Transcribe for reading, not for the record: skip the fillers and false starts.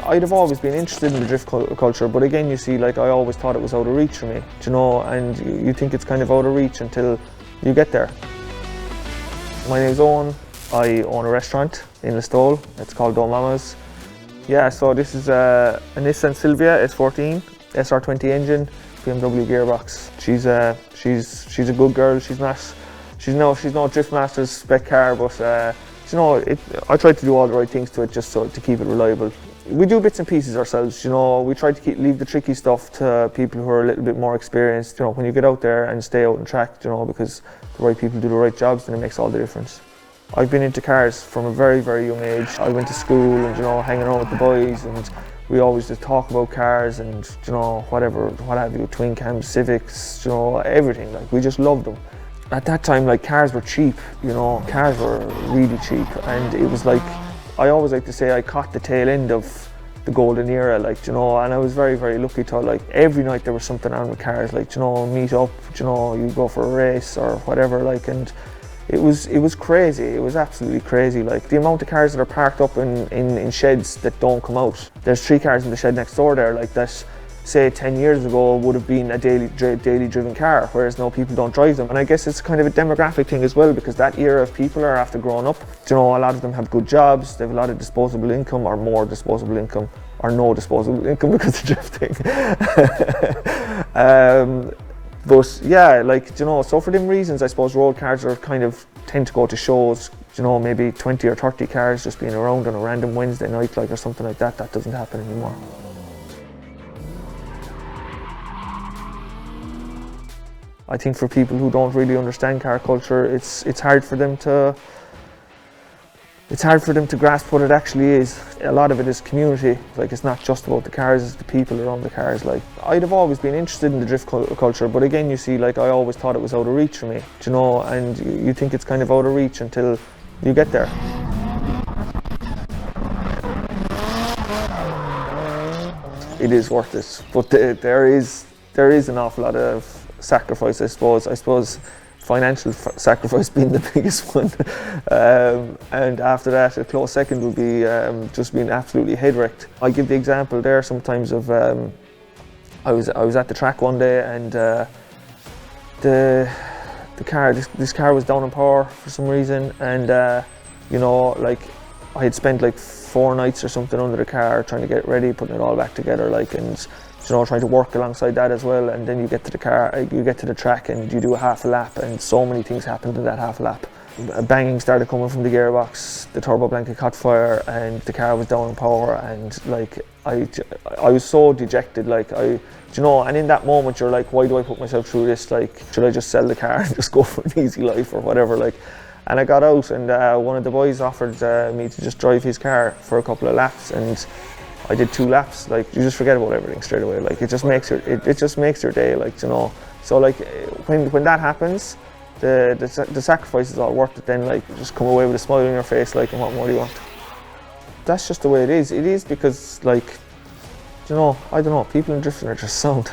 I'd have always been interested in the drift culture, but again, you see, like, I always thought it was out of reach for me, you know, and you think it's kind of out of reach until you get there. My name's Eoin. I own a restaurant in Listowel. It's called Dough Mama's. Yeah, so this is a Nissan Silvia S14, SR20 engine, BMW gearbox. She's a good girl. She's no Drift Masters spec car, but you know, I try to do all the right things to it just to keep it reliable. We do bits and pieces ourselves, you know. We try to leave the tricky stuff to people who are a little bit more experienced. You know, when you get out there and stay out on track, you know, because the right people do the right jobs, then it makes all the difference. I've been into cars from a very, very young age. I went to school and, you know, hanging around with the boys, and we always just talk about cars and, you know, what have you, twin cams, Civics, you know, everything. Like, we just loved them. At that time, like, cars were cheap, you know, cars were really cheap, and it was like, I always like to say I caught the tail end of the golden era, like, you know, and I was very, very lucky to, like, every night there was something on with cars, like, you know, meet up, you know, you go for a race or whatever, like, and it was crazy. It was absolutely crazy. Like, the amount of cars that are parked up in sheds that don't come out. There's 3 cars in the shed next door there, like, that, say 10 years ago would have been a daily driven car, whereas now people don't drive them. And I guess it's kind of a demographic thing as well, because that era of people are after growing up. You know, a lot of them have good jobs, they have a lot of disposable income, or more disposable income, or no disposable income because of drifting. But yeah, like, you know, so for them reasons, I suppose road cars tend to go to shows, you know, maybe 20 or 30 cars just being around on a random Wednesday night, like, or something like that. That doesn't happen anymore. I think for people who don't really understand car culture, it's hard for them to grasp what it actually is. A lot of it is community. Like, it's not just about the cars, it's the people around the cars. Like, I'd have always been interested in the drift culture, but again, you see, like, I always thought it was out of reach for me, you know, and you think it's kind of out of reach until you get there. It is worth it, but there is an awful lot of sacrifice, I suppose financial sacrifice being the biggest one, and after that a close second would be just being absolutely head wrecked. I give the example there sometimes of I was at the track one day, and this car was down in power for some reason, and you know, like, I had spent like 4 nights or something under the car trying to get it ready, putting it all back together, like, and, you know, trying to work alongside that as well. And then you get to the track and you do a half a lap, and so many things happened in that half a lap. A banging started coming from the gearbox, the turbo blanket caught fire, and the car was down in power, and, like, I was so dejected, like, you know, and in that moment you're like, why do I put myself through this? Like, should I just sell the car and just go for an easy life or whatever, like. And I got out, and one of the boys offered me to just drive his car for a couple of laps, and I did 2 laps. Like, you just forget about everything straight away. Like, it just makes your day, like, you know. So, like, when that happens, the sacrifice is all worth it. Then, like, you just come away with a smile on your face, like, and what more do you want? That's just the way it is. It is because, like, you know, I don't know, people in drifting are just sound.